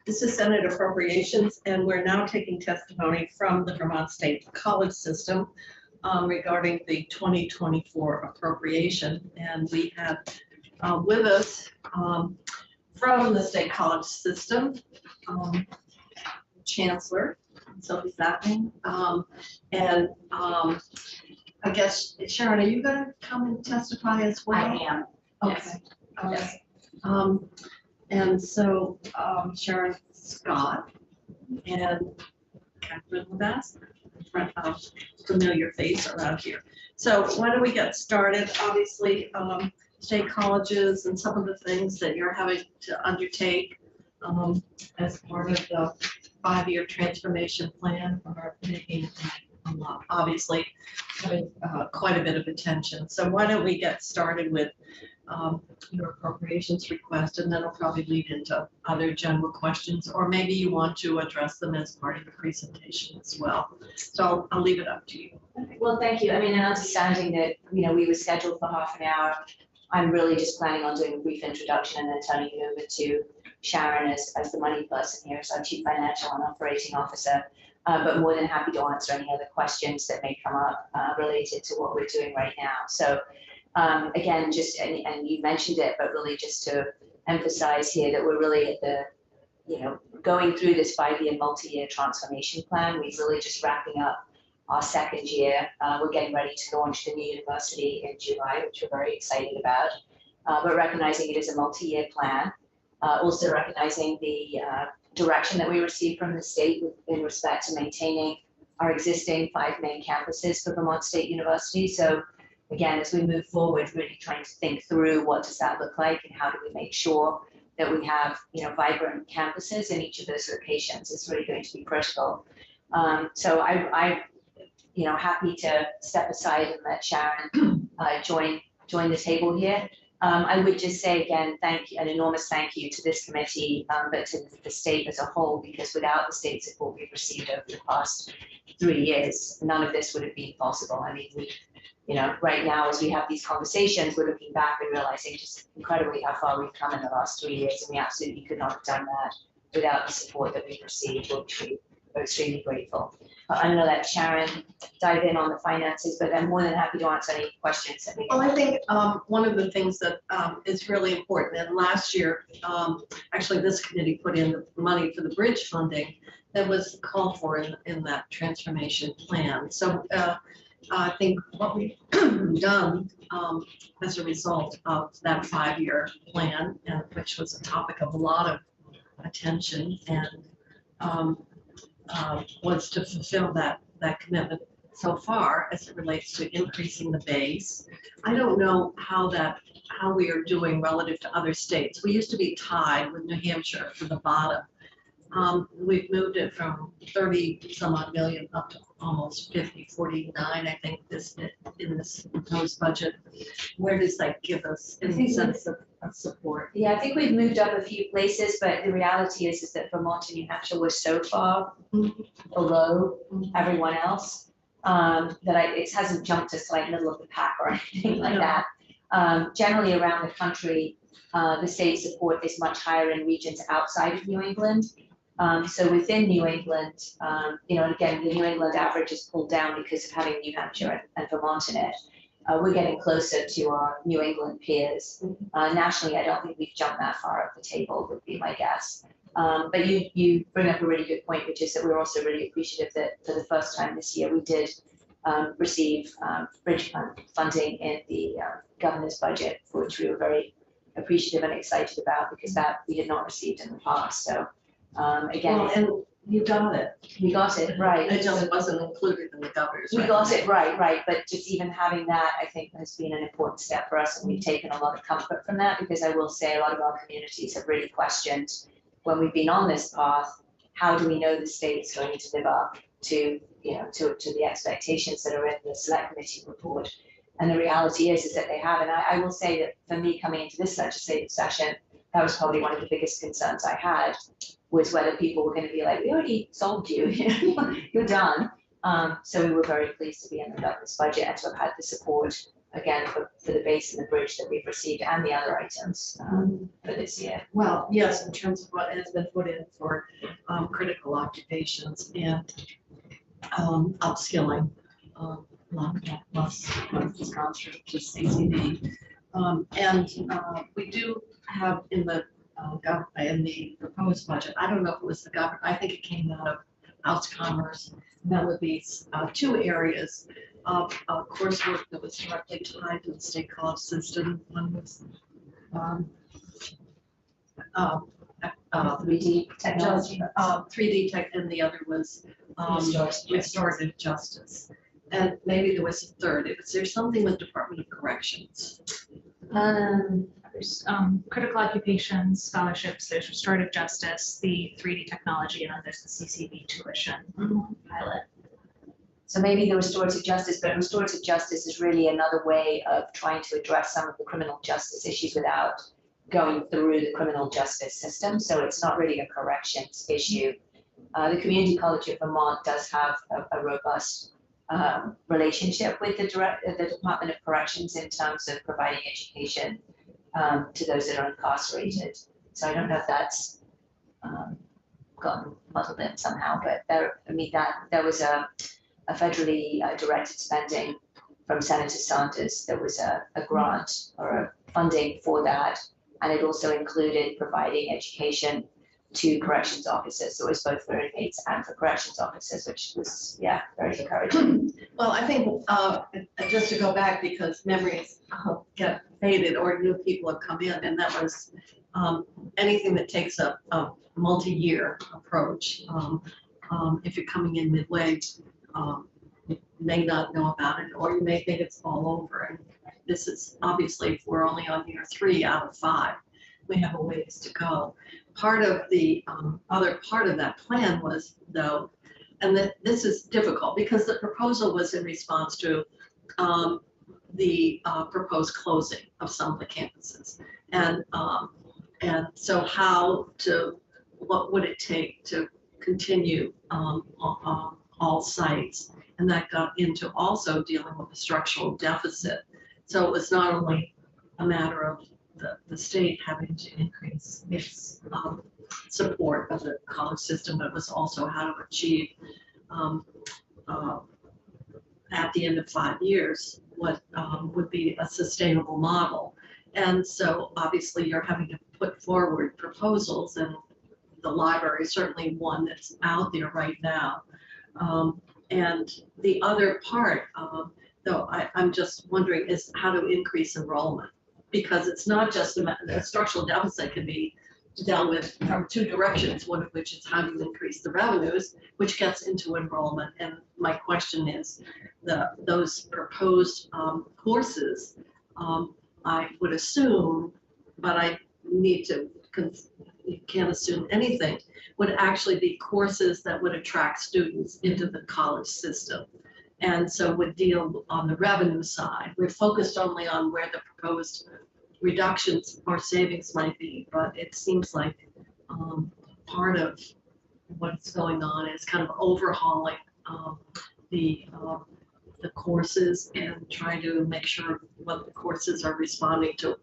This is Senate Appropriations, and we're now taking testimony from the Vermont State College System regarding the 2024 appropriation. And we have with us from the State College System, Chancellor Sophie Sapping, and I guess, Sharon, are you going to come and testify as well? I am. Okay. Yes. All right. And so Sharon Scott and Catherine Levasseur, front of familiar face around here. So why don't we get started? Obviously, state colleges and some of the things that you're having to undertake as part of the 5-year transformation plan are making obviously having quite a bit of attention. So why don't we get started with your appropriations request, and then it'll probably lead into other general questions, or maybe you want to address them as part of the presentation as well. So I'll leave it up to you. Okay. Well, thank you. I mean, and understanding that, we were scheduled for half an hour, I'm really just planning on doing a brief introduction and then turning it over to Sharon as the money person here, as our Chief Financial and Operating Officer. But more than happy to answer any other questions that may come up related to what we're doing right now. So again, just, and you mentioned it, but really just to emphasize here that we're really at the, going through this 5-year multi-year transformation plan. We're really just wrapping up our 2nd year. We're getting ready to launch the new university in July, which we're very excited about, but recognizing it is a multi-year plan. Also recognizing the direction that we received from the state in respect to maintaining our existing 5 main campuses for Vermont State University. So again, as we move forward, really trying to think through what does that look like and how do we make sure that we have, vibrant campuses in each of those locations is really going to be critical. So I happy to step aside and let Sharon join the table here. I would just say again, an enormous thank you to this committee, but to the state as a whole, because without the state support we've received over the past 3 years, none of this would have been possible. I mean, right now as we have these conversations, we're looking back and realizing just incredibly how far we've come in the last 3 years, and we absolutely could not have done that without the support that we've received, which we are extremely grateful. I'm going to let Sharon dive in on the finances, but I'm more than happy to answer any questions that we have. Well, I think one of the things that is really important, and last year, actually this committee put in the money for the bridge funding that was called for in that transformation plan. So I think what we've done as a result of that 5-year plan, and which was a topic of a lot of attention, and was to fulfill that commitment so far as it relates to increasing the base. I don't know how we are doing relative to other states. We used to be tied with New Hampshire for the bottom. We've moved it from 30 some odd million up to almost 49, I think, in this proposed budget. Where does that give us in the sense of support? Yeah, I think we've moved up a few places, but the reality is that Vermont and New Hampshire were so far below everyone else that it hasn't jumped us like middle of the pack or anything like that. Generally around the country, the state support is much higher in regions outside of New England. So within New England, and again, the New England average is pulled down because of having New Hampshire and Vermont in it. We're getting closer to our New England peers. Nationally, I don't think we've jumped that far up the table, would be my guess. But you bring up a really good point, which is that we're also really appreciative that for the first time this year, we did receive bridge funding in the governor's budget, for which we were very appreciative and excited about, because that we had not received in the past. So again, well, and you got it. We got it right. It just wasn't included in the governor's. We got it right. But just even having that, I think, has been an important step for us, and we've taken a lot of comfort from that, because I will say a lot of our communities have really questioned when we've been on this path, how do we know the state's going to live up to the expectations that are in the select committee report? And the reality is that they have. And I will say that for me, coming into this legislative session, that was probably one of the biggest concerns I had, was whether people were going to be like, we already sold you, you're done. So we were very pleased to be in the governor's budget and to have had the support again, for the base and the bridge that we've received and the other items for this year. Well, yes, in terms of what has been put in for critical occupations and upskilling, a lot of that plus has gone through to CCD. And we do have in the proposed budget, I don't know if it was the government, I think it came out of House Commerce. That would be 2 areas of coursework that was directly tied to the state college system. One was 3D technology. 3D tech, and the other was restorative justice. And maybe there was a third. Was there something with Department of Corrections? There's critical occupations, scholarships, there's restorative justice, the 3D technology, and then there's the CCV tuition pilot. So maybe the restorative justice, but restorative justice is really another way of trying to address some of the criminal justice issues without going through the criminal justice system. So it's not really a corrections issue. The Community College of Vermont does have a robust relationship with the Department of Corrections in terms of providing education to those that are incarcerated. So I don't know if that's gotten muddled in somehow, but there was a federally directed spending from Senator Sanders. There was a grant or a funding for that, and it also included providing education to corrections officers. So it was both for inmates and for corrections officers, which was, yeah, very encouraging. Well, I think just to go back, because memories get faded or new people have come in, and that was anything that takes a multi-year approach. If you're coming in midway, you may not know about it, or you may think it's all over. And this is obviously, if we're only on year 3 out of 5, we have a ways to go. Part of the other part of that plan was, though, and that this is difficult because the proposal was in response to the proposed closing of some of the campuses, and so what would it take to continue all sites, and that got into also dealing with the structural deficit. So it was not only a matter of the state having to increase its support of the college system, but it was also how to achieve at the end of 5 years what would be a sustainable model. And so obviously you're having to put forward proposals, and the library is certainly one that's out there right now. And the other part, though, I'm just wondering, is how to increase enrollment, because it's not just the structural deficit can be dealt with from 2 directions, one of which is how do you increase the revenues, which gets into enrollment. And my question is, those proposed courses, I would assume, but I need to, you can't assume anything, would actually be courses that would attract students into the college system. And so would deal on the revenue side. We're focused only on where the proposed reductions or savings might be, but it seems like part of what's going on is kind of overhauling the courses and trying to make sure what the courses are responding to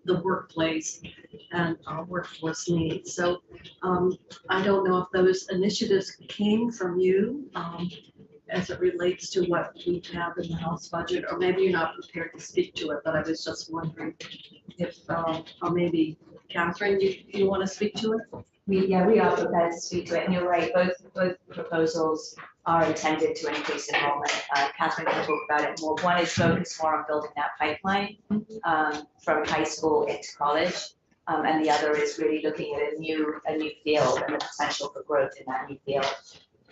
the workplace and workforce needs. So I don't know if those initiatives came from you as it relates to what we have in the House budget, or maybe you're not prepared to speak to it, but I was just wondering if, or maybe Catherine, you want to speak to it? We are prepared to speak to it, and you're right, both proposals are intended to increase enrollment. Catherine can talk about it more. One is focused more on building that pipeline from high school into college, and the other is really looking at a new field and the potential for growth in that new field.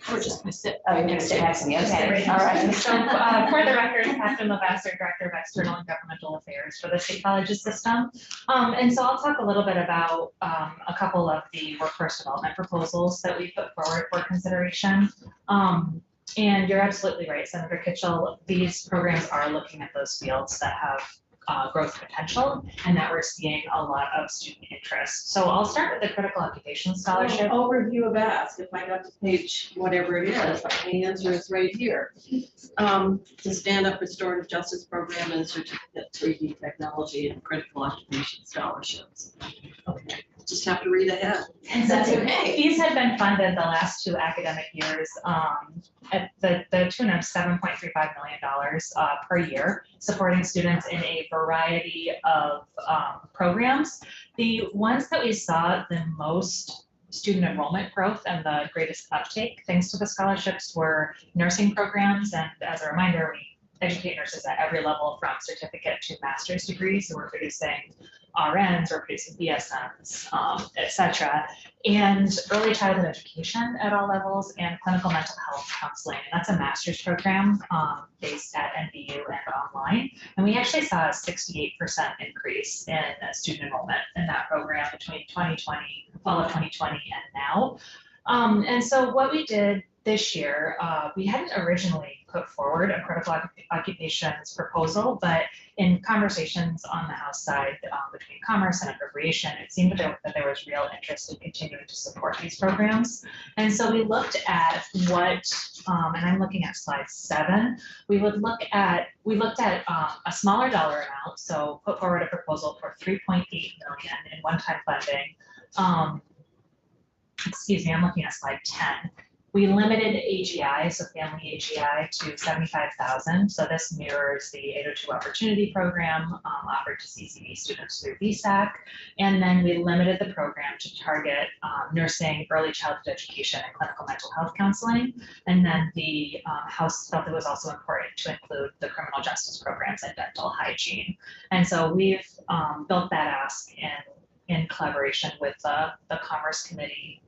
We're just going to sit. Oh, you're going to sit next to me. Okay. All right. So for the record, Catherine Levasseur, Director of External and Governmental Affairs for the State Colleges System. And so I'll talk a little bit about a couple of the workforce development proposals that we put forward for consideration. And you're absolutely right, Senator Kitchell. These programs are looking at those fields that have growth potential, and that we're seeing a lot of student interest. So I'll start with the critical occupation scholarship. Overview of ask, if I got to page whatever it is, the answer is right here. To stand up restorative justice program and certificate 3D technology and critical occupation scholarships. Okay, just have to read ahead. And That's so okay. These have been funded the last 2 academic years at the tune of $7.35 million per year, supporting students in a variety of programs. The ones that we saw the most student enrollment growth and the greatest uptake, thanks to the scholarships, were nursing programs. And as a reminder, we educate nurses at every level from certificate to master's degrees. So we're producing RNs, we're producing BSNs, et cetera, and early childhood education at all levels, and clinical mental health counseling. And that's a master's program based at NBU and online. And we actually saw a 68% increase in student enrollment in that program between 2020, fall of 2020 and now. And so what we did this year, we hadn't originally put forward a critical occupations proposal, but in conversations on the House side between Commerce and Appropriation, it seemed that there was real interest in continuing to support these programs. And so we looked at what, and I'm looking at slide 7, we looked at a smaller dollar amount, so put forward a proposal for $3.8 million in one-time funding. Excuse me, I'm looking at slide 10. We limited AGI, so family AGI, to $75,000. So this mirrors the 802 Opportunity Program offered to CCB students through VSAC. And then we limited the program to target nursing, early childhood education, and clinical mental health counseling. And then the House felt it was also important to include the criminal justice programs and dental hygiene. And so we've built that ask in collaboration with the Commerce Committee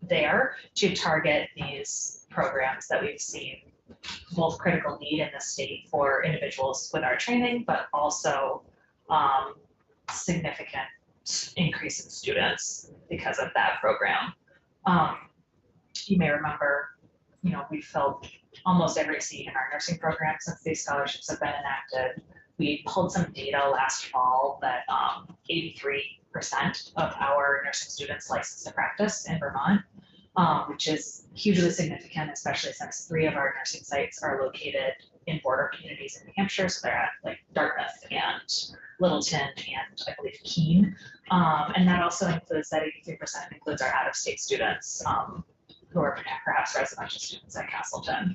there to target these programs that we've seen both critical need in the state for individuals with our training, but also significant increase in students because of that program. You may remember, we filled almost every seat in our nursing program since these scholarships have been enacted. We pulled some data last fall that 83% of our nursing students licensed to practice in Vermont, which is hugely significant, especially since 3 of our nursing sites are located in border communities in New Hampshire. So they're at like Dartmouth and Littleton and I believe Keene. And that also includes, that 83% includes our out-of-state students who are perhaps residential students at Castleton.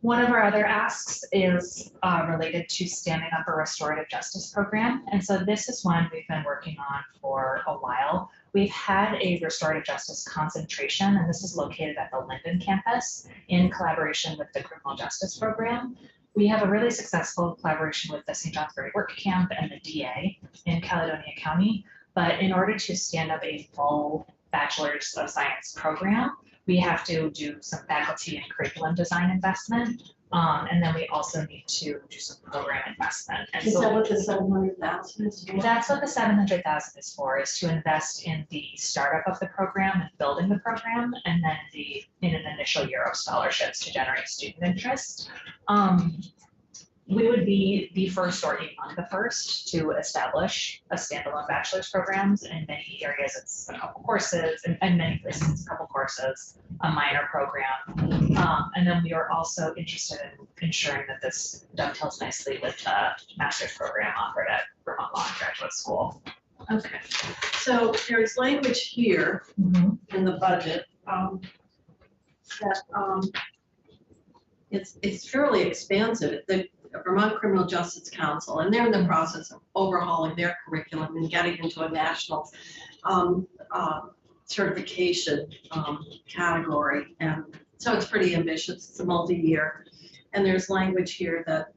One of our other asks is related to standing up a restorative justice program. And so this is one we've been working on for a while. We've had a restorative justice concentration, and this is located at the Linden campus in collaboration with the criminal justice program. We have a really successful collaboration with the St. Johnsbury Work Camp and the DA in Caledonia County. But in order to stand up a full Bachelor's of Science program, we have to do some faculty and curriculum design investment. And then we also need to do some program investment. And Is so that what the 700,000 is for? that's what the 700,000 is for, is to invest in the startup of the program and building the program, and then in an initial year of scholarships to generate student interest. We would be the first or among the first to establish a standalone bachelor's programs. In many areas, it's a couple courses, and in many places, it's a couple courses, a minor program. And then we are also interested in ensuring that this dovetails nicely with the master's program offered at Vermont Law and Graduate School. Okay, so there's language here in the budget that it's fairly expansive. The Vermont Criminal Justice Council, and they're in the process of overhauling their curriculum and getting into a national certification category. And so it's pretty ambitious. It's a multi-year. And there's language here that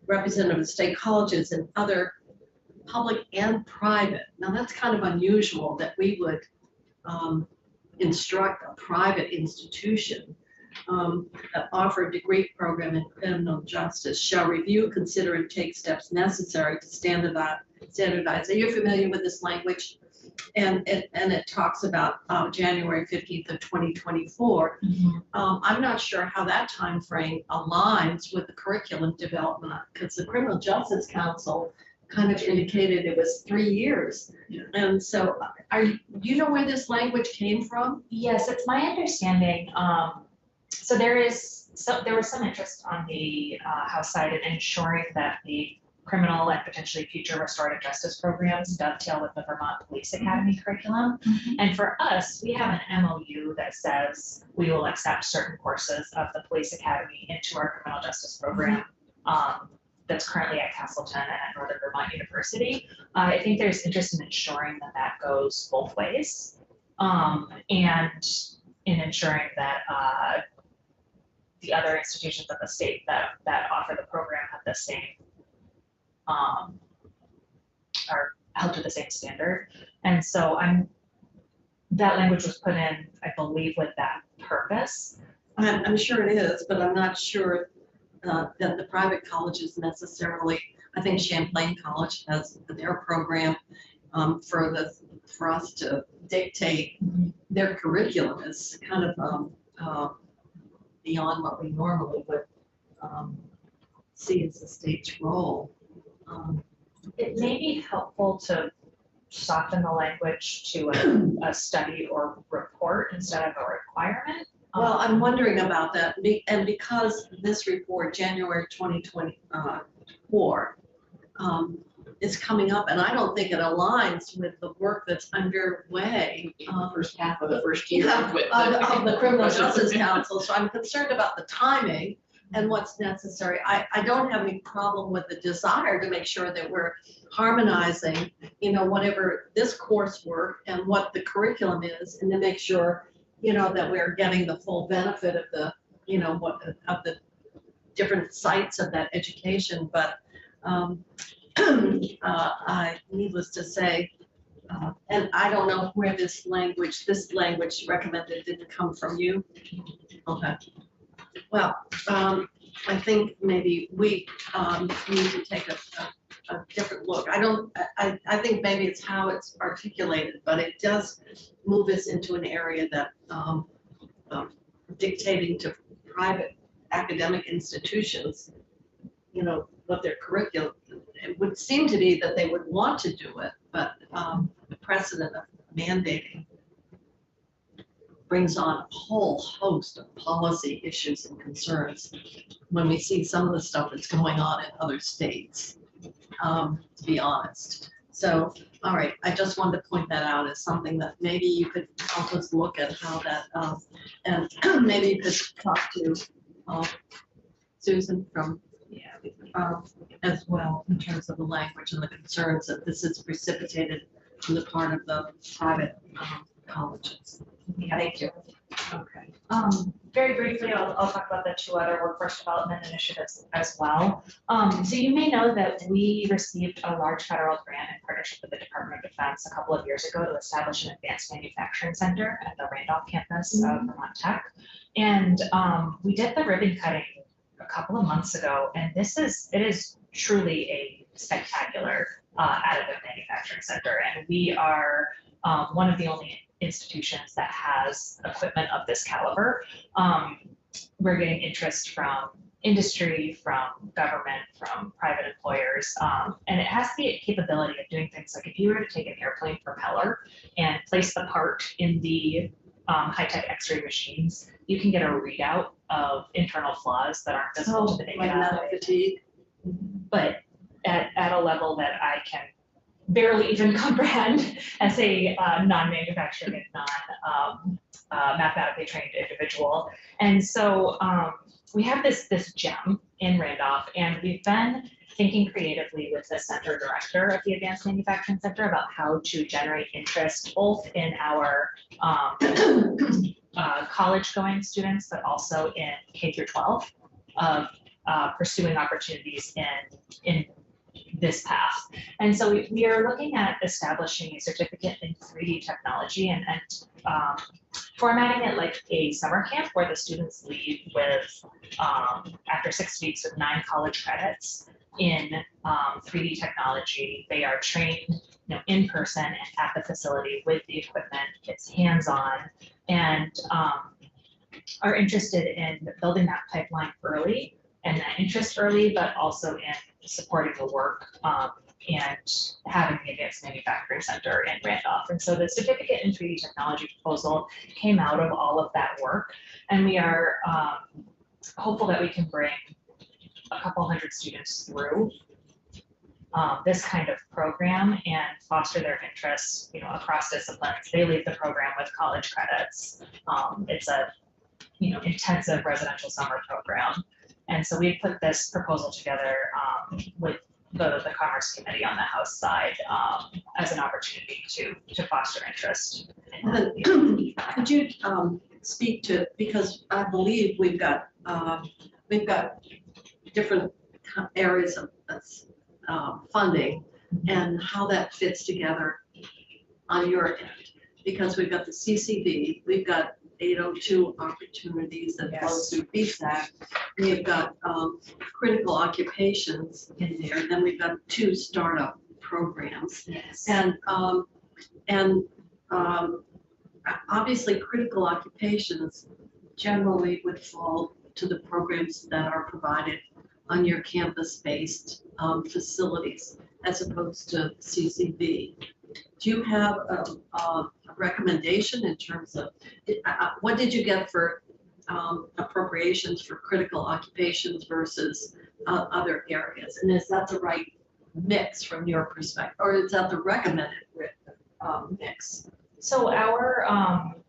representative of state colleges and other public and private. Now that's kind of unusual that we would instruct a private institution that offer a degree program in criminal justice shall review, consider, and take steps necessary to standardize. Are you familiar with this language? And it talks about January 15th of 2024. I'm not sure how that time frame aligns with the curriculum development, because the Criminal Justice Council kind of indicated it was 3 years. Yeah. And so do you know where this language came from? Yes, it's my understanding, so there was some interest on the House side in ensuring that the criminal and potentially future restorative justice programs dovetail with the Vermont Police Academy curriculum. And for us, we have an MOU that says we will accept certain courses of the Police Academy into our criminal justice program. That's currently at Castleton and at Northern Vermont University. I think there's interest in ensuring that that goes both ways, and in ensuring that the other institutions of the state that offer the program have the same, are held to the same standard. And so that language was put in, I believe, with that purpose. I'm sure it is, but I'm not sure that the private colleges necessarily, I think Champlain College has their program for us to dictate their curriculum is kind of beyond what we normally would see as the state's role. It may be helpful to soften the language to a study or report instead of a requirement. Well, I'm wondering about that, and because this report, January 2024, is coming up, and I don't think it aligns with the work that's underway. First half of the first year. Of the Criminal Justice Council, so I'm concerned about the timing and what's necessary. I don't have any problem with the desire to make sure that we're harmonizing, whatever this coursework and what the curriculum is, and to make sure, that we're getting the full benefit of the, of the different sites of that education. But needless to say, and I don't know where this language recommended didn't come from you. Okay. Well, I think maybe we need to take a different look. I think maybe it's how it's articulated, but it does move us into an area that dictating to private academic institutions, what their curriculum, it would seem to be that they would want to do it, but the precedent of mandating brings on a whole host of policy issues and concerns when we see some of the stuff that's going on in other states, to be honest. So, all right, I just wanted to point that out as something that maybe you could help us look at how that, and maybe you could talk to Susan from, as well, in terms of the language and the concerns that this is precipitated on the part of the private colleges. Yeah, thank you. Okay. Very briefly, I'll talk about the two other workforce development initiatives as well. So you may know that we received a large federal grant in partnership with the Department of Defense a couple of years ago to establish an advanced manufacturing center at the Randolph campus of Vermont Tech. And we did the ribbon cutting a couple of months ago, and it is truly a spectacular additive manufacturing center. And we are one of the only institutions that has equipment of this caliber. We're getting interest from industry, from government, from private employers, and it has the capability of doing things like if you were to take an airplane propeller and place the part in the high-tech X-ray machines, you can get a readout of internal flaws that aren't visible to the naked eye. Fatigue. But at a level that I can barely even comprehend as a non-manufacturing and non-mathematically trained individual. And so we have this gem in Randolph, and we've been thinking creatively with the center director of the Advanced Manufacturing Center about how to generate interest both in our college-going students, but also in K through 12 of pursuing opportunities in this path. And so we are looking at establishing a certificate in 3D technology and formatting it like a summer camp where the students leave with, after 6 weeks, with 9 college credits in 3D technology. They are trained in person and at the facility with the equipment. It's hands-on, and are interested in building that pipeline early and that interest early, but also in supporting the work and having the Advanced Manufacturing Center in Randolph. And so the certificate in 3D technology proposal came out of all of that work, and we are hopeful that we can bring a couple hundred students through this kind of program and foster their interests, across disciplines. They leave the program with college credits. It's a, intensive residential summer program. And so we put this proposal together with the Commerce Committee on the House side as an opportunity to foster interest. Could you speak to, because I believe we've got different areas of funding and how that fits together on your end, because we've got the CCD, we've got 802 opportunities that flow through BSAC, we've got critical occupations in there, then we've got 2 startup programs. Yes. And obviously critical occupations generally would fall to the programs that are provided on your campus-based facilities as opposed to CCV. Do you have a recommendation in terms of, what did you get for appropriations for critical occupations versus other areas? And is that the right mix from your perspective, or is that the recommended mix? So our,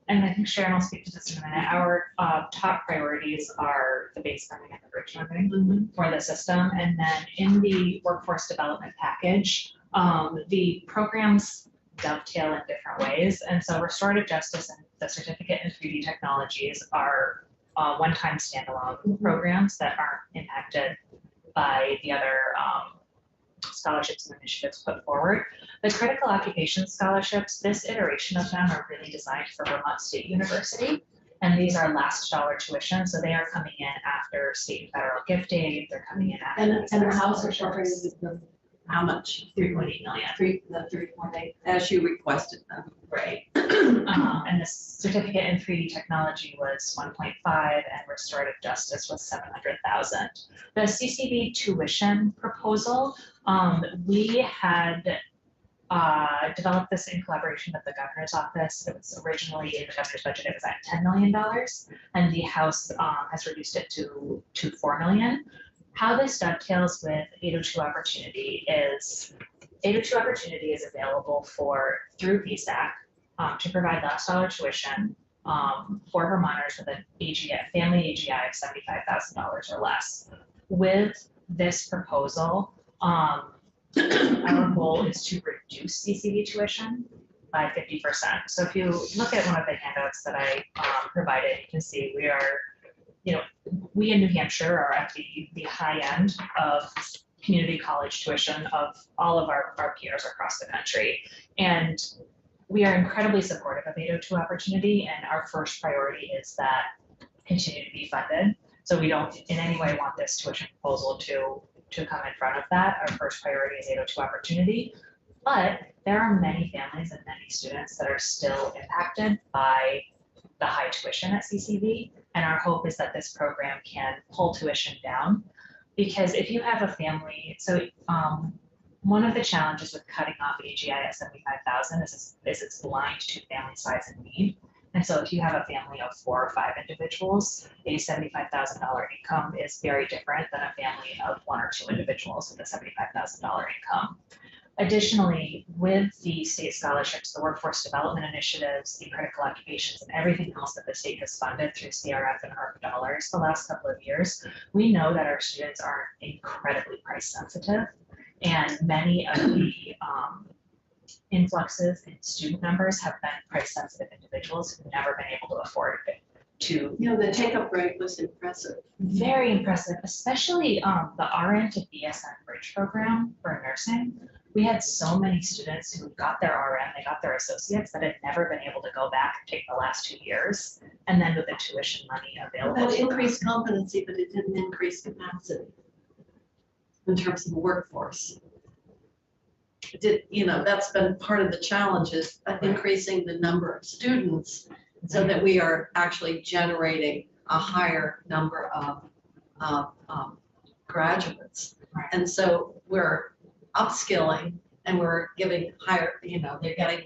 and I think Sharon will speak to this in a minute, our top priorities are the base funding and the bridge funding for the system. And then in the workforce development package, the programs dovetail in different ways. And so restorative justice and the certificate in 3D technologies are one-time standalone programs that aren't impacted by the other scholarships and initiatives put forward. The critical occupations scholarships, this iteration of them are really designed for Vermont State University. And these are last dollar tuition, so they are coming in after state and federal gift aid. They're coming in after. And the house are how much? 3.8 million. 3.8, as you requested them. Right. And the certificate in 3D technology was 1.5 and restorative justice was 700,000. The CCV tuition proposal, we had developed this in collaboration with the governor's office. It was originally in the governor's budget, it was at $10 million, and the House has reduced it to $4 million. How this dovetails with 802 Opportunity is 802 Opportunity is available through VSAC to provide last dollar tuition for Vermonters with an family AGI of $75,000 or less. With this proposal, our goal is to reduce CCV tuition by 50%. So if you look at one of the handouts that I provided, you can see we in New Hampshire are at the high end of community college tuition of all of our peers across the country. And we are incredibly supportive of 802 Opportunity, and our first priority is that continue to be funded. So we don't in any way want this tuition proposal to come in front of that. Our first priority is 802 Opportunity. But there are many families and many students that are still impacted by the high tuition at CCV. And our hope is that this program can pull tuition down, because if you have a family, so one of the challenges with cutting off AGI at 75,000 is it's blind to family size and need. And so if you have a family of 4 or 5 individuals, a $75,000 income is very different than a family of 1 or 2 individuals with a $75,000 income. Additionally, with the state scholarships, the workforce development initiatives, the critical occupations, and everything else that the state has funded through CRF and ARP dollars the last couple of years, we know that our students are incredibly price sensitive, and many of the influxes in student numbers have been price sensitive individuals who've never been able to afford it. The take-up rate was impressive. Very impressive, especially the RN to BSN bridge program for nursing. We had so many students who got their RN, they got their associates, that had never been able to go back and take the last 2 years. And then with the tuition money available. That increased competency, but it didn't increase capacity in terms of the workforce. It did, that's been part of the challenge, is increasing the number of students so that we are actually generating a higher number of graduates. Right. And so we're upskilling and we're giving higher, they're getting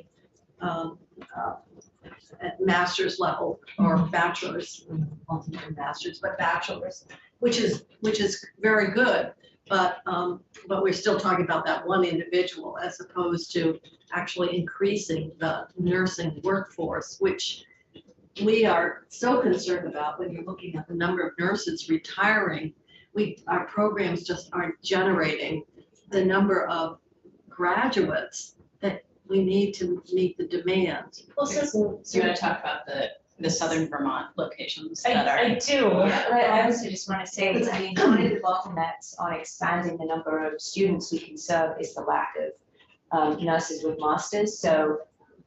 at master's level or bachelor's, ultimately master's, but bachelor's, which is very good. But we're still talking about that one individual as opposed to actually increasing the nursing workforce, which we are so concerned about when you're looking at the number of nurses retiring. Our programs just aren't generating the number of graduates that we need to meet the demand. Well, So you want to talk about the Southern Vermont locations that are. I do. I also just want to say, I mean, one of the bottlenecks on expanding the number of students we can serve is the lack of nurses with masters. So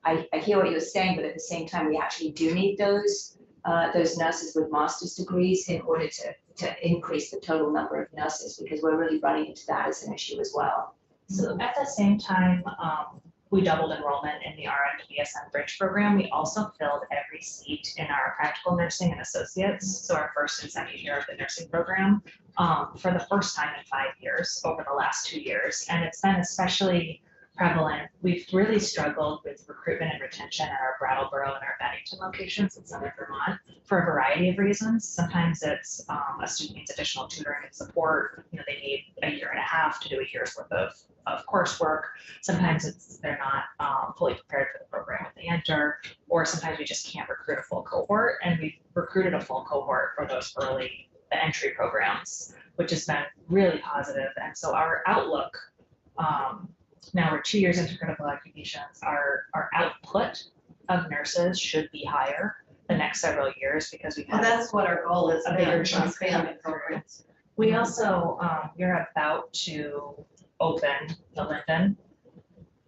I hear what you're saying, but at the same time, we actually do need those nurses with master's degrees in order to increase the total number of nurses, because we're really running into that as an issue as well. So at the same time, we doubled enrollment in the RN to BSN Bridge program. We also filled every seat in our practical nursing and associates, so our first and second year of the nursing program, for the first time in 5 years over the last 2 years. And it's been especially prevalent. We've really struggled with recruitment and retention at our Brattleboro and our Bennington locations in Southern Vermont for a variety of reasons. Sometimes it's a student needs additional tutoring and support. They need a year and a half to do a year's worth of coursework. Sometimes they're not fully prepared for the program when they enter, or sometimes we just can't recruit a full cohort. And we've recruited a full cohort for the entry programs, which has been really positive. And so our outlook, now we're 2 years into critical occupations, our output of nurses should be higher the next several years because we've Well, had that's what our goal is, a bigger to chunk expand the coming through. programs. We also, we're about to open the Linden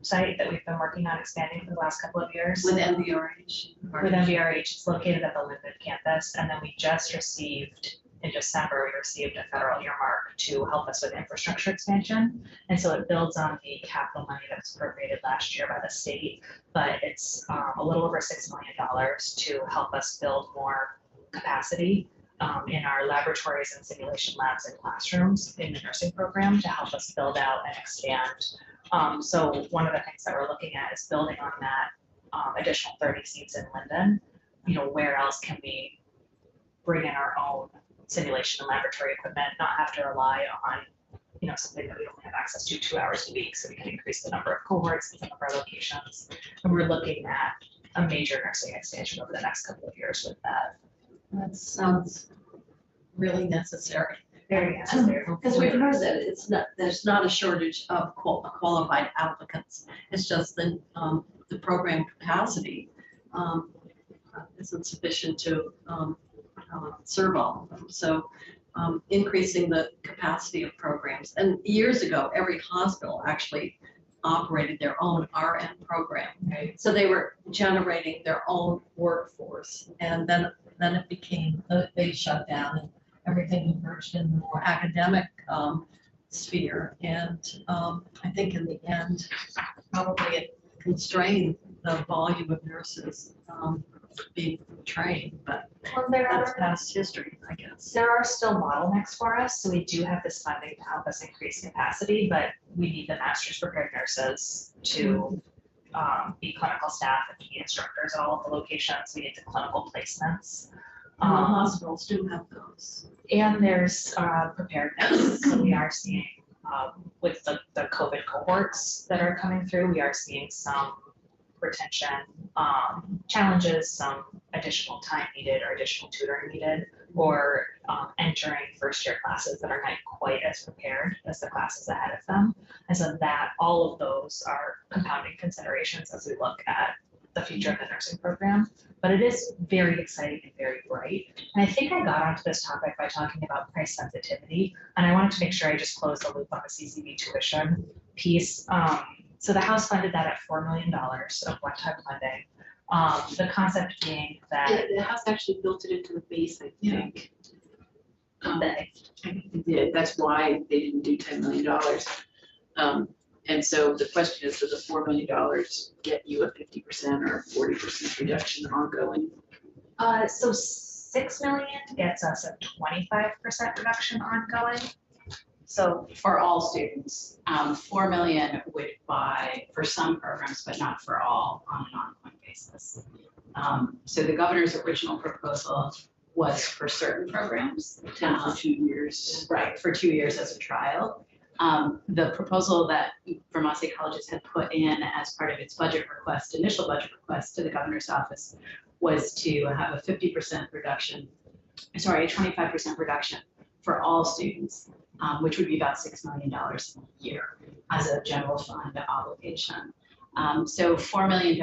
site that we've been working on expanding for the last couple of years. With MVRH. With MVRH, it's located at the Linden campus, and then we just received, in December, we received a federal earmark to help us with infrastructure expansion. And so it builds on the capital money that was appropriated last year by the state, but it's a little over $6 million to help us build more capacity in our laboratories and simulation labs and classrooms in the nursing program to help us build out and expand. So one of the things that we're looking at is building on that additional 30 seats in Linden. Where else can we bring in our own simulation and laboratory equipment, not have to rely on, something that we only have access to 2 hours a week, so we can increase the number of cohorts in some of our locations. And we're looking at a major nursing expansion over the next couple of years with that. That sounds really necessary. Very necessary. Because we've heard that there's not a shortage of qualified applicants. It's just the program capacity isn't sufficient to serve all of them. So increasing the capacity of programs. And years ago, every hospital actually operated their own RN program. Right. So they were generating their own workforce. And then it became, they shut down and everything emerged in the more academic sphere. And I think in the end, probably it constrained the volume of nurses being trained, but that's past history, I guess. There are still bottlenecks for us, so we do have this funding to help us increase capacity, but we need the master's prepared nurses to be clinical staff and be instructors at all of the locations. We need the clinical placements. And the hospitals do have those. And there's preparedness. So we are seeing with the COVID cohorts that are coming through, we are seeing some retention challenges, some additional time needed or additional tutoring needed, or entering first year classes that are not quite as prepared as the classes ahead of them. And so that all of those are compounding considerations as we look at the future of the nursing program. But it is very exciting and very bright. And I think I got onto this topic by talking about price sensitivity. And I wanted to make sure I just closed the loop on the CCB tuition piece. So the House funded that at $4 million of one-time funding. The concept being that The House actually built it into the base, I think. they, I think they did. That's why they didn't do $10 million. And so the question is, does the $4 million get you a 50% or 40% reduction ongoing? so 6 million gets us a 25% reduction ongoing. So For all students, 4 million would buy for some programs, but not for all on an ongoing basis. So the governor's original proposal was for certain programs. 10 for 2 years. Right, for 2 years as a trial. The proposal that Vermont State Colleges had put in as part of its budget request, initial budget request to the governor's office, was to have a 50% reduction, sorry, a 25% reduction for all students, which would be about $6 million a year as a general fund obligation. So $4 million,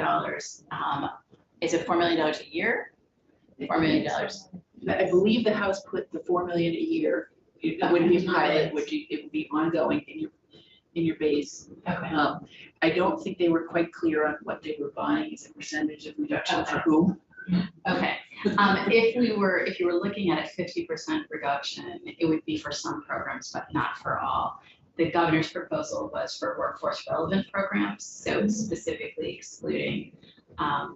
is it $4 million a year? $4 million. I believe the House put the 4 million a year. It wouldn't be a pilot, it would be ongoing in your base. Okay. I don't think they were quite clear on what they were buying as a percentage of reduction for whom. Okay, if you were looking at a 50% reduction, it would be for some programs, but not for all. The governor's proposal was for workforce relevant programs, so specifically excluding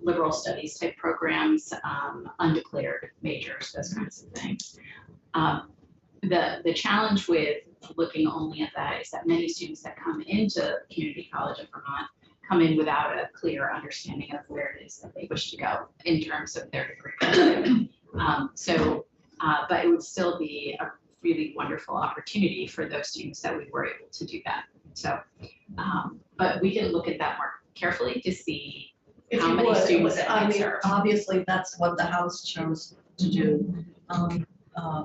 liberal studies type programs, undeclared majors, those kinds of things. The challenge with looking only at that is that many students that come into Community College of Vermont come in without a clear understanding of where it is that they wish to go in terms of their degree program. But it would still be a really wonderful opportunity for those students that we were able to do that. So, but we can look at that more carefully to see If how you many would, students that I we mean, serve. obviously, that's what the House chose to do.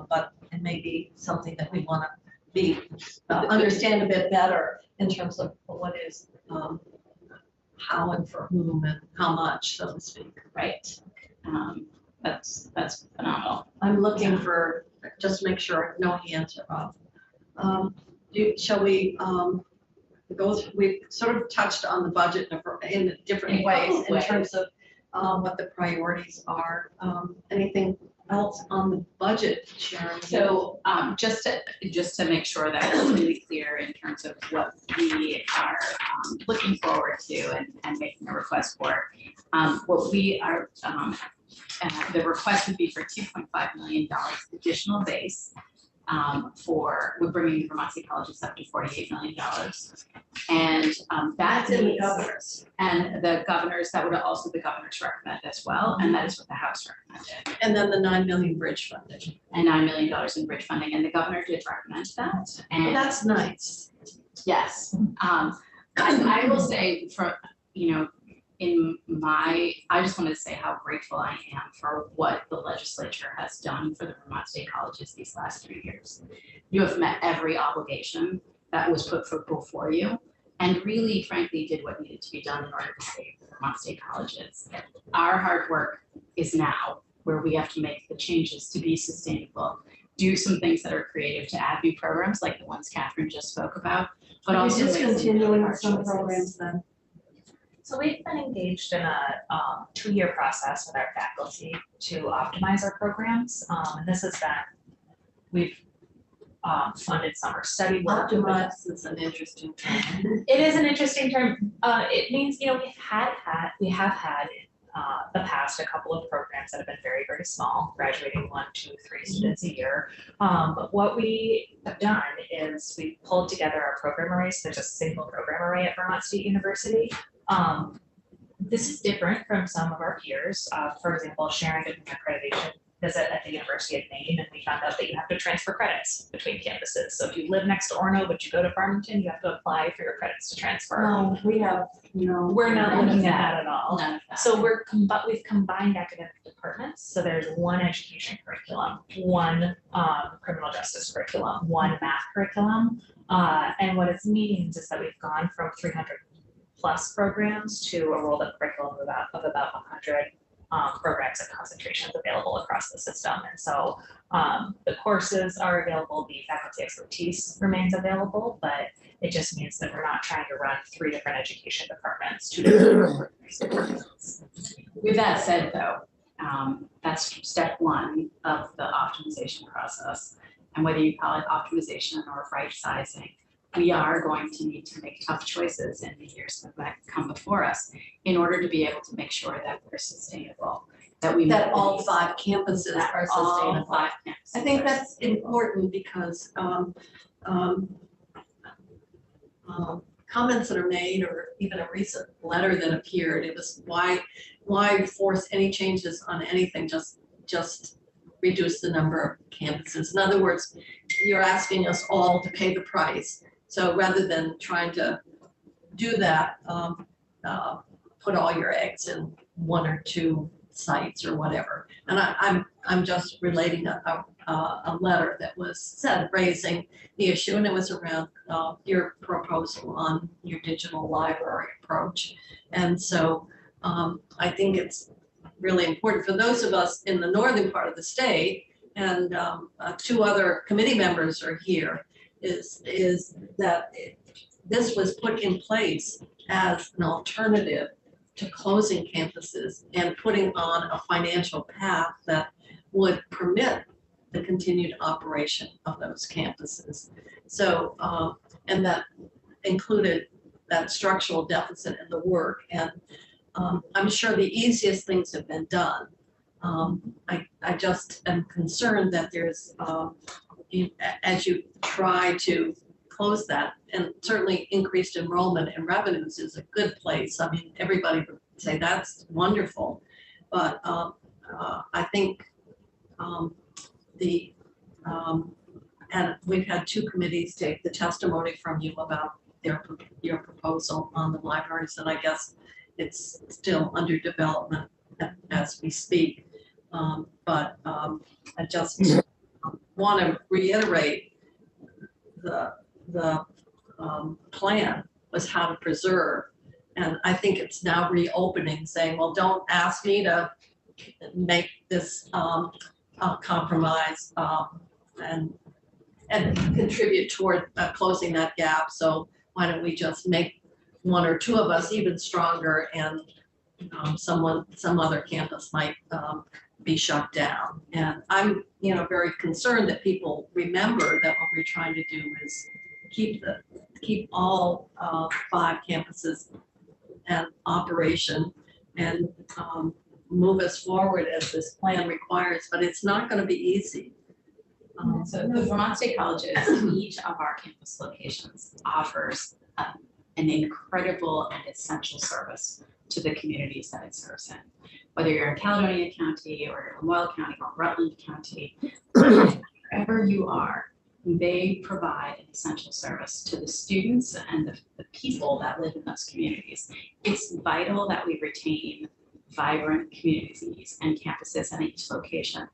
But it may be something that we want to be, understand a bit better in terms of what is, how and for whom and how much, so to speak. Right. That's phenomenal. I'm looking for, just make sure no hands are up. Shall we, we've sort of touched on the budget in different In ways both in ways. terms of what the priorities are. Anything else on the budget, Sharon? So just to make sure that it's really clear in terms of what we are looking forward to and making a request for, what we are, the request would be for $2.5 million additional base we're bringing Vermont State Colleges up to $48 million. And That's in the means- governor's. And the governors, that would also the governors recommend as well, and that is what the House recommended. And then the 9 million bridge funding. And $9 million in bridge funding, and the governor did recommend that. Well, And that's nice. yes, I will say I just wanted to say how grateful I am for what the legislature has done for the Vermont State Colleges these last 3 years. You have met every obligation that was put before you, and really frankly did what needed to be done in order to save the Vermont State Colleges. Our hard work is now where we have to make the changes to be sustainable, do some things that are creative to add new programs like the ones Catherine just spoke about, but also We're just make some continuing hard some choices. programs then. So we've been engaged in a 2-year process with our faculty to optimize our programs. And this has been, we've funded summer study work. Optimize is an interesting term. It is an interesting term. It means, we have had the past a couple of programs that have been very, very small, graduating 1, 2, 3 students a year. But what we have done is we pulled together our program arrays. There's a single program array at Vermont State University. This is different from some of our peers. For example, Sharon did an accreditation visit at the University of Maine, and we found out that you have to transfer credits between campuses. So if you live next to Orono, but you go to Farmington, you have to apply for your credits to transfer. We have, We're not looking at that at all. None of that. So we've combined academic departments. So there's one education curriculum, one criminal justice curriculum, one math curriculum. And what it means is that we've gone from 300 plus programs to a rolled up curriculum of about 100 programs and concentrations available across the system. And so the courses are available, the faculty expertise remains available, but it just means that we're not trying to run 3 different education departments, 2 different programs. With that said, though, that's step 1 of the optimization process. And whether you call it optimization or right sizing, we are going to need to make tough choices in the years that come before us in order to be able to make sure that we're sustainable, that we that meet all these- 5 campuses that are all sustainable. 5 campuses I think are that's important because comments that are made, or even a recent letter that appeared. It was why force any changes on anything, just reduce the number of campuses. In other words, you're asking us all to pay the price. So rather than trying to do that, put all your eggs in one or two sites or whatever. And I'm just relating a letter that was said raising the issue, and it was around your proposal on your digital library approach. And so I think it's really important for those of us in the northern part of the state, and two other committee members are here, is that this was put in place as an alternative to closing campuses and putting on a financial path that would permit the continued operation of those campuses. So, and that included that structural deficit in the work. And I'm sure the easiest things have been done. I just am concerned that there's, as you try to close that, and certainly increased enrollment and revenues is a good place. I mean, everybody would say that's wonderful, but I think and we've had two committees take the testimony from you about your proposal on the libraries, and I guess it's still under development as we speak. But I just want to reiterate the plan was how to preserve, and I think it's now reopening, saying, well, don't ask me to make this compromise and contribute toward closing that gap. So why don't we just make one or two of us even stronger, and some other campus might be shut down. And I'm very concerned that people remember that what we're trying to do is keep all 5 campuses in operation and move us forward as this plan requires, but it's not going to be easy. So the Vermont State Colleges, each of our campus locations offers an incredible and essential service to the communities that it serves in. Whether you're in Caledonia County or Lamoille County or Rutland County, wherever you are, they provide an essential service to the students and the people that live in those communities. It's vital that we retain vibrant communities and campuses at each location.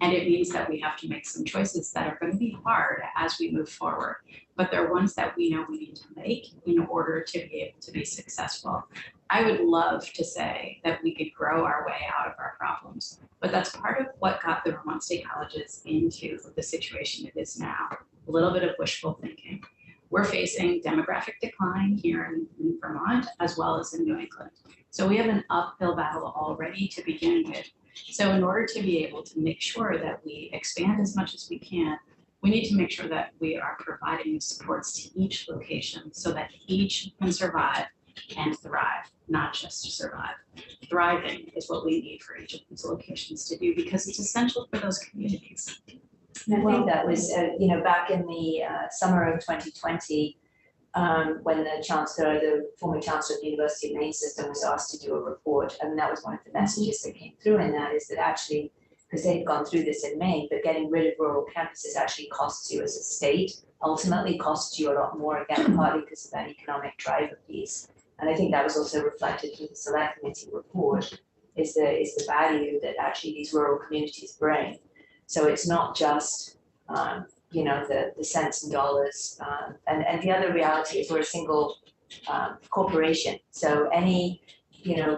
And it means that we have to make some choices that are going to be hard as we move forward, but they're ones that we know we need to make in order to be able to be successful. I would love to say that we could grow our way out of our problems, but that's part of what got the Vermont State Colleges into the situation it is now. A little bit of wishful thinking. We're facing demographic decline here in Vermont as well as in New England. So we have an uphill battle already to begin with. So in order to be able to make sure that we expand as much as we can, we need to make sure that we are providing supports to each location so that each can survive and thrive, not just to survive. Thriving is what we need for each of these locations to do because it's essential for those communities. And I think that was, back in the summer of 2020, when the former chancellor of the University of Maine system was asked to do a report, and that was one of the messages that came through in that, is that actually, because they've gone through this in Maine, but getting rid of rural campuses actually costs you as a state, ultimately costs you a lot more, again, partly because of that economic driver piece. And I think that was also reflected through the select committee report, is the value that actually these rural communities bring. So it's not just, the cents and dollars. And the other reality is we're a single corporation. So any,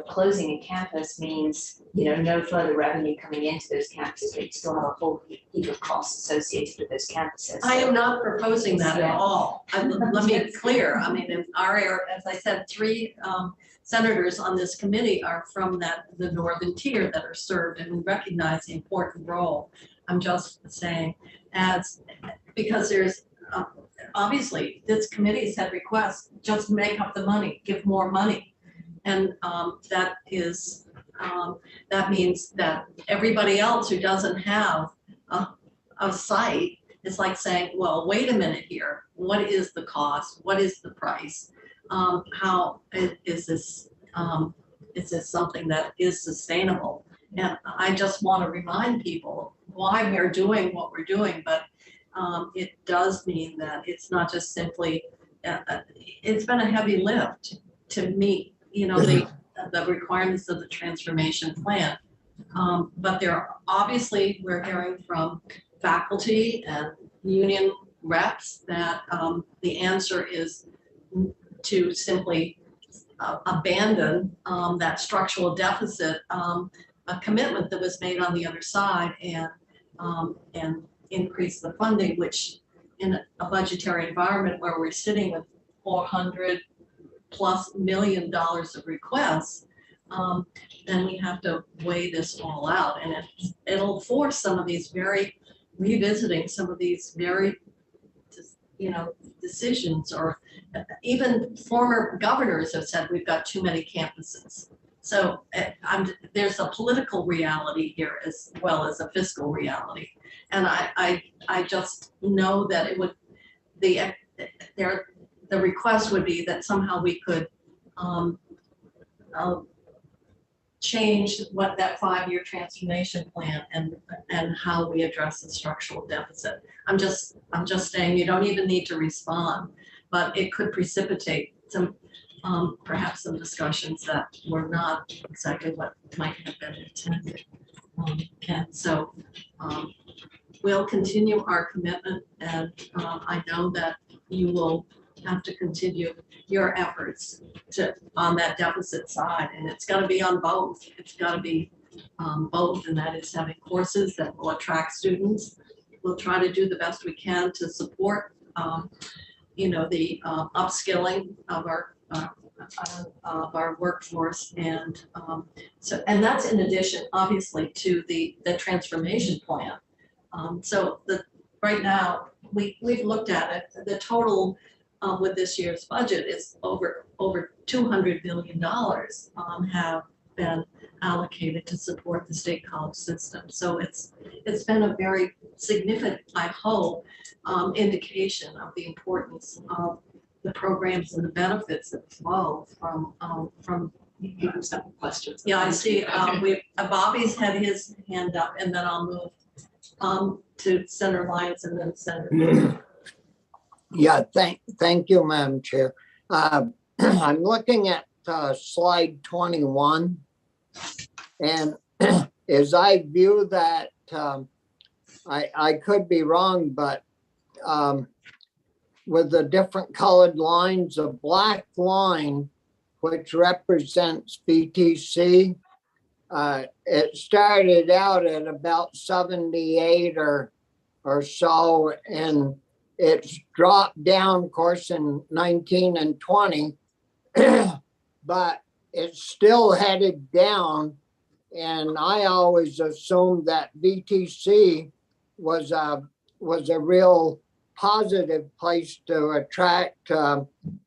closing a campus means, no further revenue coming into those campuses, but you still have a whole heap of costs associated with those campuses. I am not proposing that at Yeah. all. Let me be clear. I mean, in our area, as I said, 3 senators on this committee are from the northern tier that are served, and we recognize the important role. I'm just saying, because there's obviously this committee has had requests, just make up the money, give more money, and that means that everybody else who doesn't have a site it's like saying, well, wait a minute here. What is the cost? What is the price? How is this? Is this something that is sustainable? And I just want to remind people why we're doing what we're doing, but it does mean that it's not just simply, it's been a heavy lift to meet, the requirements of the transformation plan. But obviously, we're hearing from faculty and union reps that the answer is to simply abandon that structural deficit, a commitment that was made on the other side, and increase the funding, which in a budgetary environment where we're sitting with $400+ million of requests, then we have to weigh this all out, and it'll force some of these revisiting some of these very, decisions, or even former governors have said we've got too many campuses. So there's a political reality here as well as a fiscal reality, and I just know that it would the request would be that somehow we could change what that 5-year transformation plan and how we address the structural deficit. I'm just saying, you don't even need to respond, but it could precipitate some perhaps some discussions that were not exactly what might have been intended. And so we'll continue our commitment, and I know that you will have to continue your efforts on that deficit side, and it's got to be on both. It's got to be both, and that is having courses that will attract students. We'll try to do the best we can to support, the upskilling of our workforce, and and that's in addition, obviously, to the transformation plan. Right now we've looked at it. The total with this year's budget is over $200 billion have been allocated to support the state college system. So it's been a very significant, I hope, indication of the importance of the programs and the benefits that flow from. You have some questions. Yeah, I see. Bobby's had his hand up, and then I'll move to Senator Lyons and then Senator. Yeah, thank you, Madam Chair. I'm looking at slide 21, and as I view that, I could be wrong, but with the different colored lines, a black line, which represents BTC, it started out at about 78 or so, and it's dropped down, of course, in 19 and 20, but it's still headed down. And I always assumed that BTC was a real positive place to attract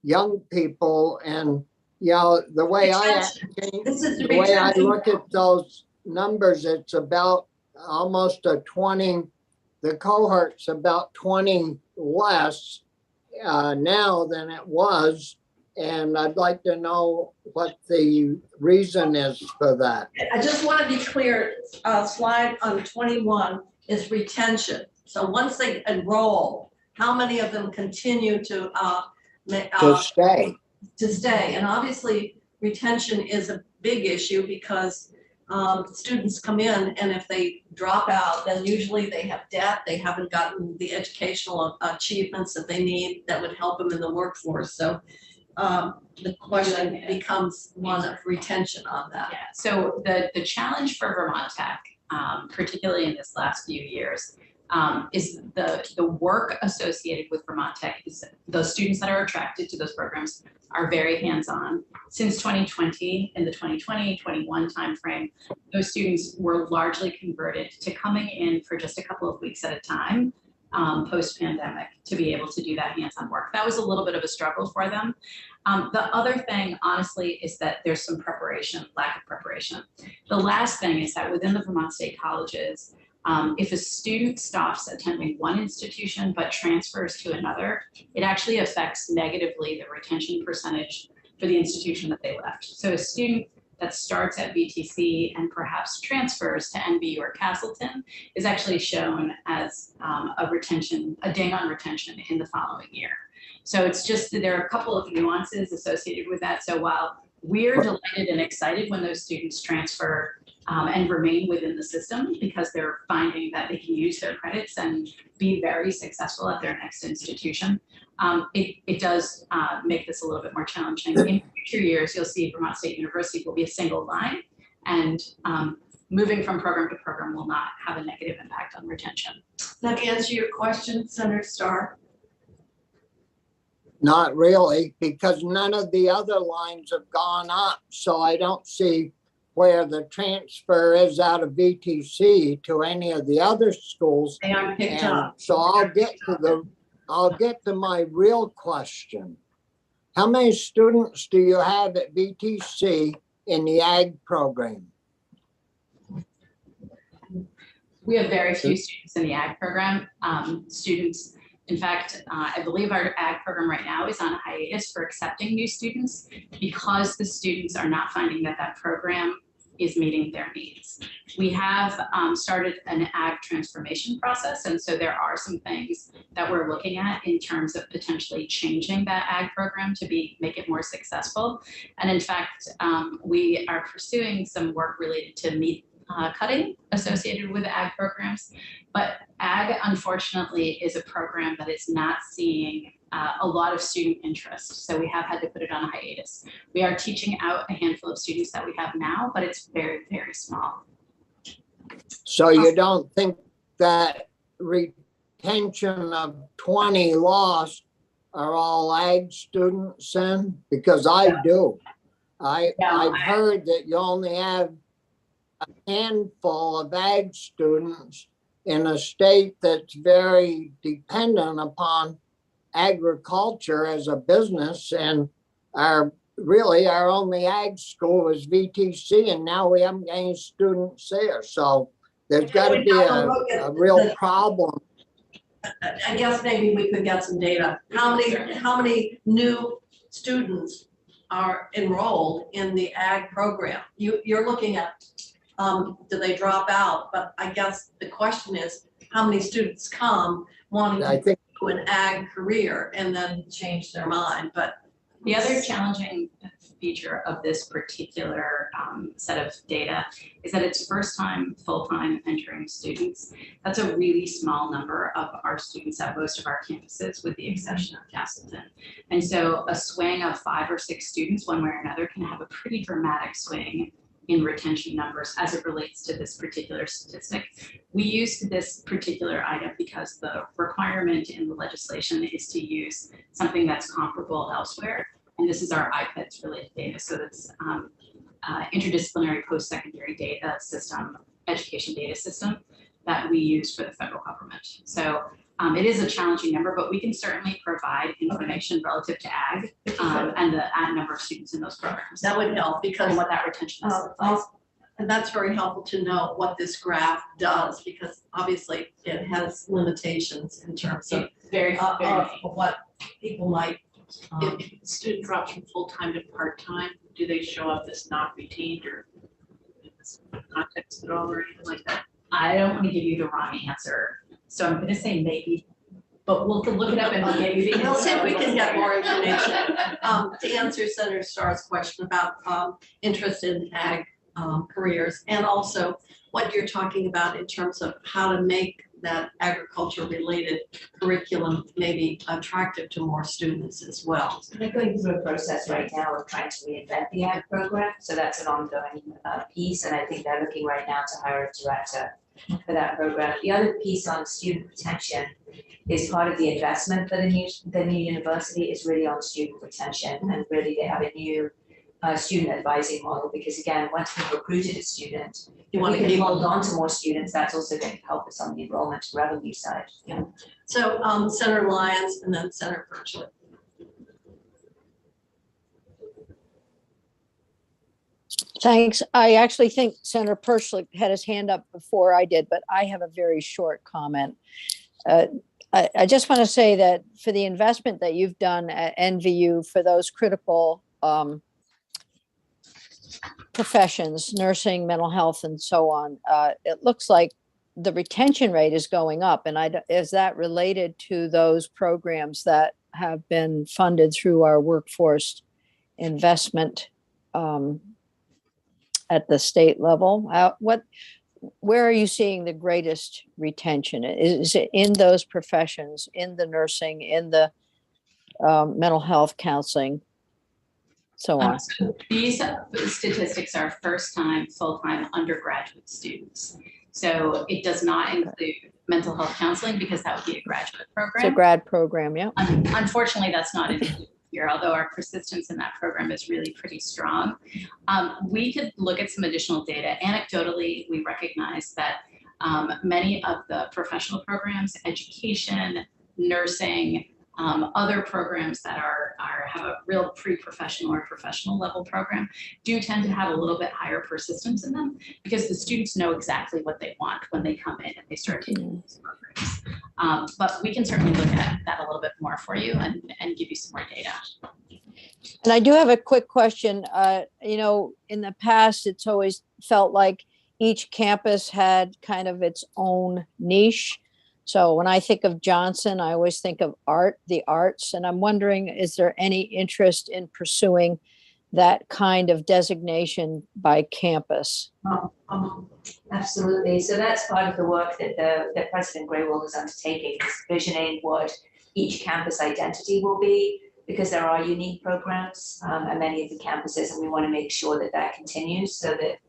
young people. And the way I look at those numbers, it's about almost a 20. The cohort's about 20 less now than it was, and I'd like to know what the reason is for that. I just want to be clear, slide on 21 is retention. So once they enroll, how many of them continue to stay? To stay, and obviously retention is a big issue because students come in, and if they drop out, then usually they have debt. They haven't gotten the educational achievements that they need that would help them in the workforce. So the question becomes one of retention on that. Yeah, so the challenge for Vermont Tech, particularly in this last few years, is the work associated with Vermont Tech is those students that are attracted to those programs are very hands-on. Since 2020, in the 2020-21 timeframe, those students were largely converted to coming in for just a couple of weeks at a time, post-pandemic, to be able to do that hands-on work. That was a little bit of a struggle for them. The other thing, honestly, is that there's some preparation, lack of preparation. The last thing is that within the Vermont State Colleges, If a student stops attending one institution but transfers to another, it actually affects negatively the retention percentage for the institution that they left. So a student that starts at VTC and perhaps transfers to NBU or Castleton is actually shown as a ding on retention in the following year. So it's just that there are a couple of nuances associated with that. So while we're delighted and excited when those students transfer and remain within the system because they're finding that they can use their credits and be very successful at their next institution, it does make this a little bit more challenging. In future years, you'll see Vermont State University will be a single line, and moving from program to program will not have a negative impact on retention. Now, to answer your question, Senator Starr. Not really, because none of the other lines have gone up, so I don't see where the transfer is out of VTC to any of the other schools. They aren't picked And up. so I'll get to my real question. How many students do you have at VTC in the ag program? We have very few students in the ag program. In fact, I believe our ag program right now is on a hiatus for accepting new students because the students are not finding that that program is meeting their needs. We have started an ag transformation process, and so there are some things that we're looking at in terms of potentially changing that ag program to make it more successful. And in fact, we are pursuing some work related to meat cutting associated with ag programs, but ag unfortunately is a program that is not seeing a lot of student interest, so we have had to put it on a hiatus. We are teaching out a handful of students that we have now, but it's very, very small. So you don't think that retention of 20 lost are all ag students then? Because I do. I've heard that you only have a handful of ag students in a state that's very dependent upon agriculture as a business, and our only ag school is VTC, and now we haven't got any students there. So there's got to be a real problem. I guess maybe we could get some data. How many new students are enrolled in the ag program? You're looking at, do they drop out? But I guess the question is, how many students come wanting to do an ag career and then change their mind? But the other challenging feature of this particular set of data is that it's first time full-time entering students. That's a really small number of our students at most of our campuses, with the exception of Castleton. And so a swing of 5 or 6 students one way or another can have a pretty dramatic swing in retention numbers as it relates to this particular statistic. We used this particular item because the requirement in the legislation is to use something that's comparable elsewhere. And this is our IPEDS related data. So that's interdisciplinary post-secondary data system, education data system that we use for the federal government. So it is a challenging number, but we can certainly provide information relative to ag and the number of students in those programs. that would help, because And what that retention is. and that's very helpful to know what this graph does, because obviously it has limitations in terms of Very, of what people might. If a student drops from full-time to part-time, do they show up as not retained or in this context at all or anything like that? I don't want to give you the wrong answer, so I'm going to say maybe, but we'll look it up and we'll get you the answer. We'll see if we can get more information. To answer Senator Starr's question about interest in ag careers, and also what you're talking about in terms of how to make that agriculture related curriculum maybe attractive to more students as well. They're going through a process right now of trying to reinvent the ag program, so that's an ongoing piece, and I think they're looking right now to hire a director for that program. The other piece on student retention is part of the investment for the new university is really on student retention, and really they have a new student advising model, because again, once we've recruited a student, You if want we to can keep hold on to more students, that's also going to help us on the enrollment revenue side. So Senator Lyons and then Senator Birchley. Thanks. I actually think Senator Pershlik had his hand up before I did, but I have a very short comment. I just want to say that for the investment that you've done at NVU for those critical professions, nursing, mental health, and so on, it looks like the retention rate is going up. And is that related to those programs that have been funded through our workforce investment at the state level? Where are you seeing the greatest retention? Is it in those professions, in the nursing, in the mental health counseling, so on? So these statistics are first-time, full-time undergraduate students. So it does not include mental health counseling because that would be a graduate program. It's a grad program, yeah. Unfortunately, that's not included here, although our persistence in that program is really pretty strong. We could look at some additional data. Anecdotally, we recognize that many of the professional programs, education, nursing, other programs that have a real pre-professional or professional level program do tend to have a little bit higher persistence in them because the students know exactly what they want when they come in and they start taking these programs. But we can certainly look at that a little bit more for you and give you some more data. And I do have a quick question. In the past, it's always felt like each campus had kind of its own niche. So when I think of Johnson, I always think of the arts, and I'm wondering, is there any interest in pursuing that kind of designation by campus? Absolutely. So that's part of the work that President Graywell is undertaking, is visioning what each campus identity will be, because there are unique programs at many of the campuses, and we want to make sure that continues so that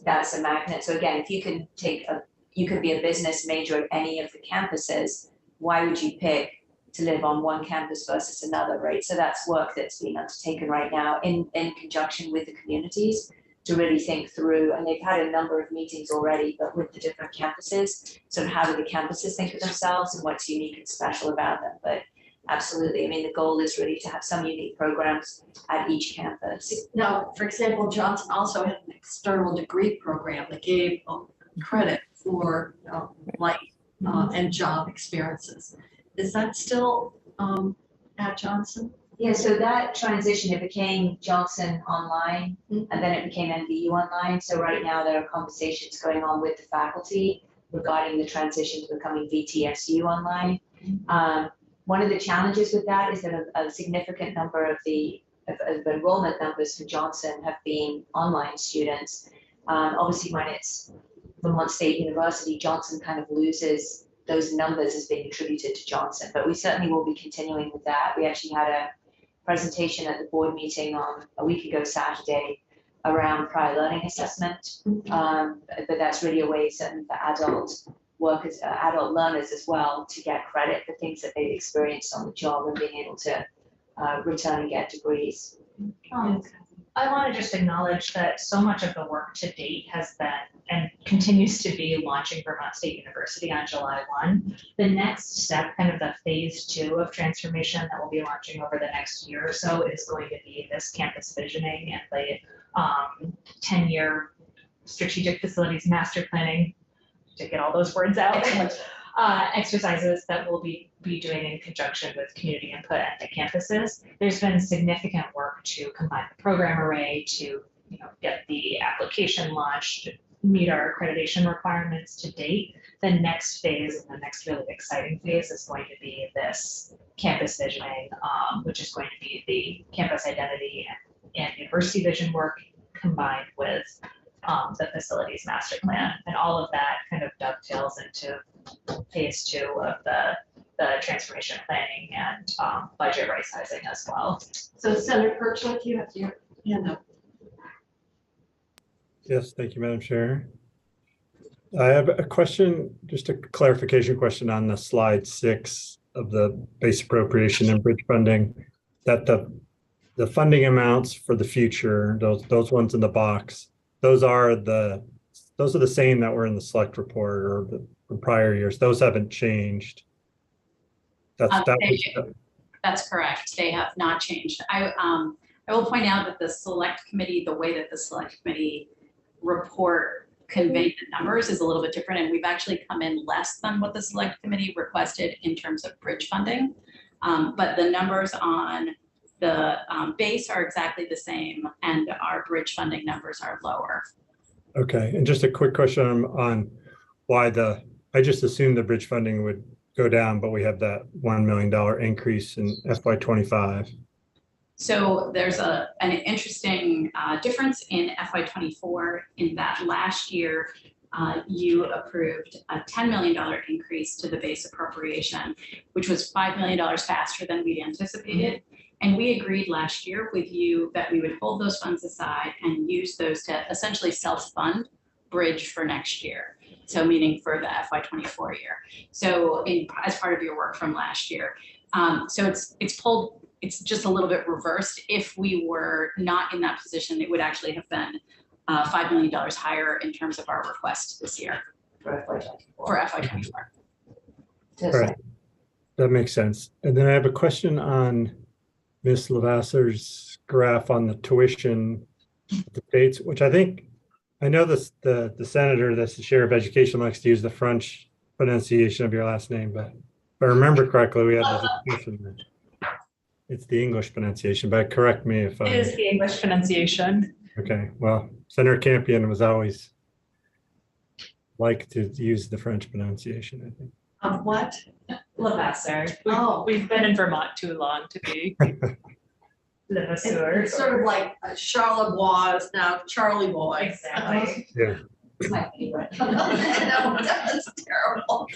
that's a magnet. So again, if you can you could be a business major at any of the campuses, why would you pick to live on one campus versus another, right? So that's work that's being undertaken right now in conjunction with the communities to really think through, and they've had a number of meetings already, but with the different campuses, sort of how do the campuses think of themselves and what's unique and special about them. But absolutely, I mean, the goal is really to have some unique programs at each campus. Now, for example, Johnson also had an external degree program that gave credit for life and job experiences. Is that still at Johnson? Yeah, so that transition, it became Johnson Online, and then it became NVU Online. So right now there are conversations going on with the faculty regarding the transition to becoming VTSU Online. One of the challenges with that is that a significant number of the enrollment numbers for Johnson have been online students. Obviously, when it's Vermont State University, Johnson kind of loses those numbers as being attributed to Johnson, but we certainly will be continuing with that. We actually had a presentation at the board meeting on a week ago Saturday around prior learning assessment, but that's really a way certainly for adult workers, adult learners as well, to get credit for things that they've experienced on the job and being able to return and get degrees. I want to just acknowledge that so much of the work to date has been and continues to be launching Vermont State University on July 1. The next step, kind of the phase 2 of transformation that we'll be launching over the next year or so, is going to be this campus visioning and the 10-year strategic facilities master planning, to get all those words out, exercises that we'll be doing in conjunction with community input at the campuses. There's been significant work to combine the program array to get the application launched, meet our accreditation requirements to date. The next phase, and the next really exciting phase, is going to be this campus visioning, which is going to be the campus identity and university vision work combined with the facilities master plan. And all of that kind of dovetails into phase 2 of the transformation planning and budget right sizing as well. So Senator Perchlik, you have your hand up. Yes, thank you, Madam Chair. I have a question, just a clarification question on the slide 6 of the base appropriation and bridge funding, that the funding amounts for the future, those ones in the box, those are the same that were in the select report or from prior years. Those haven't changed. That's correct. They have not changed. I will point out that the select committee, the way that the select committee report conveyed the numbers is a little bit different, and we've actually come in less than what the select committee requested in terms of bridge funding. But the numbers on the base are exactly the same, and our bridge funding numbers are lower. Okay, and just a quick question on why I just assumed the bridge funding would go down, but we have that $1 million increase in FY '25. So there's an interesting difference in FY24 in that last year you approved a $10 million increase to the base appropriation, which was $5 million faster than we'd anticipated. And we agreed last year with you that we would hold those funds aside and use those to essentially self-fund bridge for next year. So meaning for the FY24 year. So as part of your work from last year. So it's just a little bit reversed. If we were not in that position, it would actually have been $5 million higher in terms of our request this year For FY24. for FY24. Right. That makes sense. And then I have a question on Ms. Lavasser's graph on the tuition debates, which I know this, the senator that's the chair of education likes to use the French pronunciation of your last name, but if I remember correctly, we had this discussion there. It's the English pronunciation, but correct me if It is the English pronunciation. Okay, well, Senator Campion was always like to use the French pronunciation, I think. What? Lavasser. Oh. We've been in Vermont too long to be Levasseur. It's sort of like Charlevoix is now Charlie Boy. Exactly. Yeah. My favorite. No, that's terrible.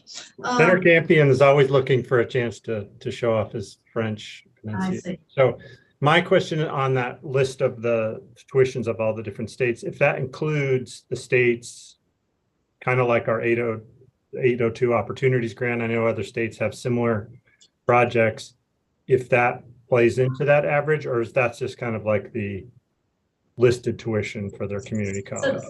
Senator Campion is always looking for a chance to show off his French I pronunciation. see. So my question on that list of the tuitions of all the different states, if that includes the states, kind of like our 802 Opportunities Grant, I know other states have similar projects, if that plays into that average, or is that just kind of like the listed tuition for their community college?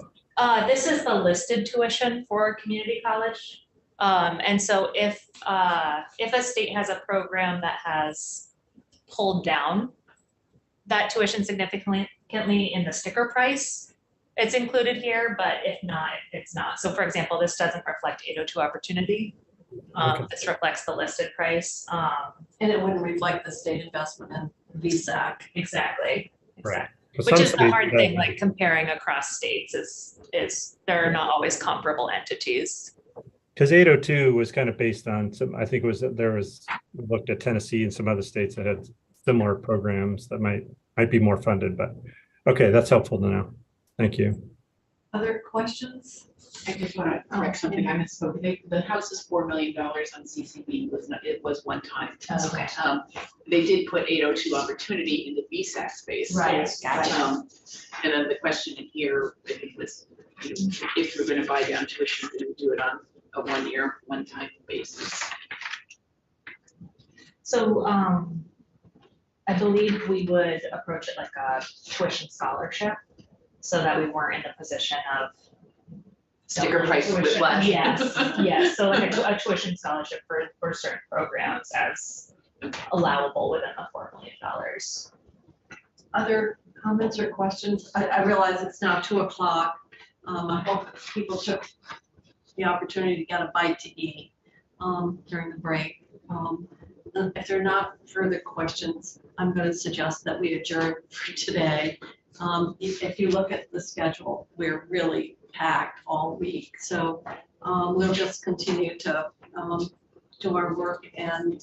This is the listed tuition for community college. And so if a state has a program that has pulled down that tuition significantly in the sticker price, it's included here, but if not, it's not. So for example, this doesn't reflect 802 Opportunity. Okay. This reflects the listed price. And it wouldn't reflect the state investment in VSAC. Exactly. Right. Which is the hard thing, like comparing across states is there are not always comparable entities. Because 802 was kind of based on some, I think it was, we looked at Tennessee and some other states that had similar programs that might be more funded, but okay, that's helpful to know. Thank you. Other questions? I just want to correct something I misspoke. The House is $4 million on CCB, it was one time. Okay. They did put 802 Opportunity in the VSAC space. Right, gotcha. And then the question in here, I think was, if we're going to buy down tuition, we would do it on a 1 year, one time basis. So I believe we would approach it like a tuition scholarship so that we weren't in the position of Sticker price with less. Yes, yes. So like a tuition scholarship for certain programs as allowable within the $4 million. Other comments or questions? I realize it's now 2:00. I hope people took the opportunity to get a bite to eat during the break. If there are not further questions, I'm going to suggest that we adjourn for today. If you look at the schedule, we're really packed all week. So we'll just continue to do our work. And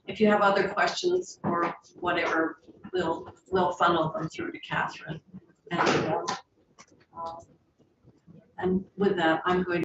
if you have other questions or whatever, we'll funnel them through to Catherine. And with that, I'm going to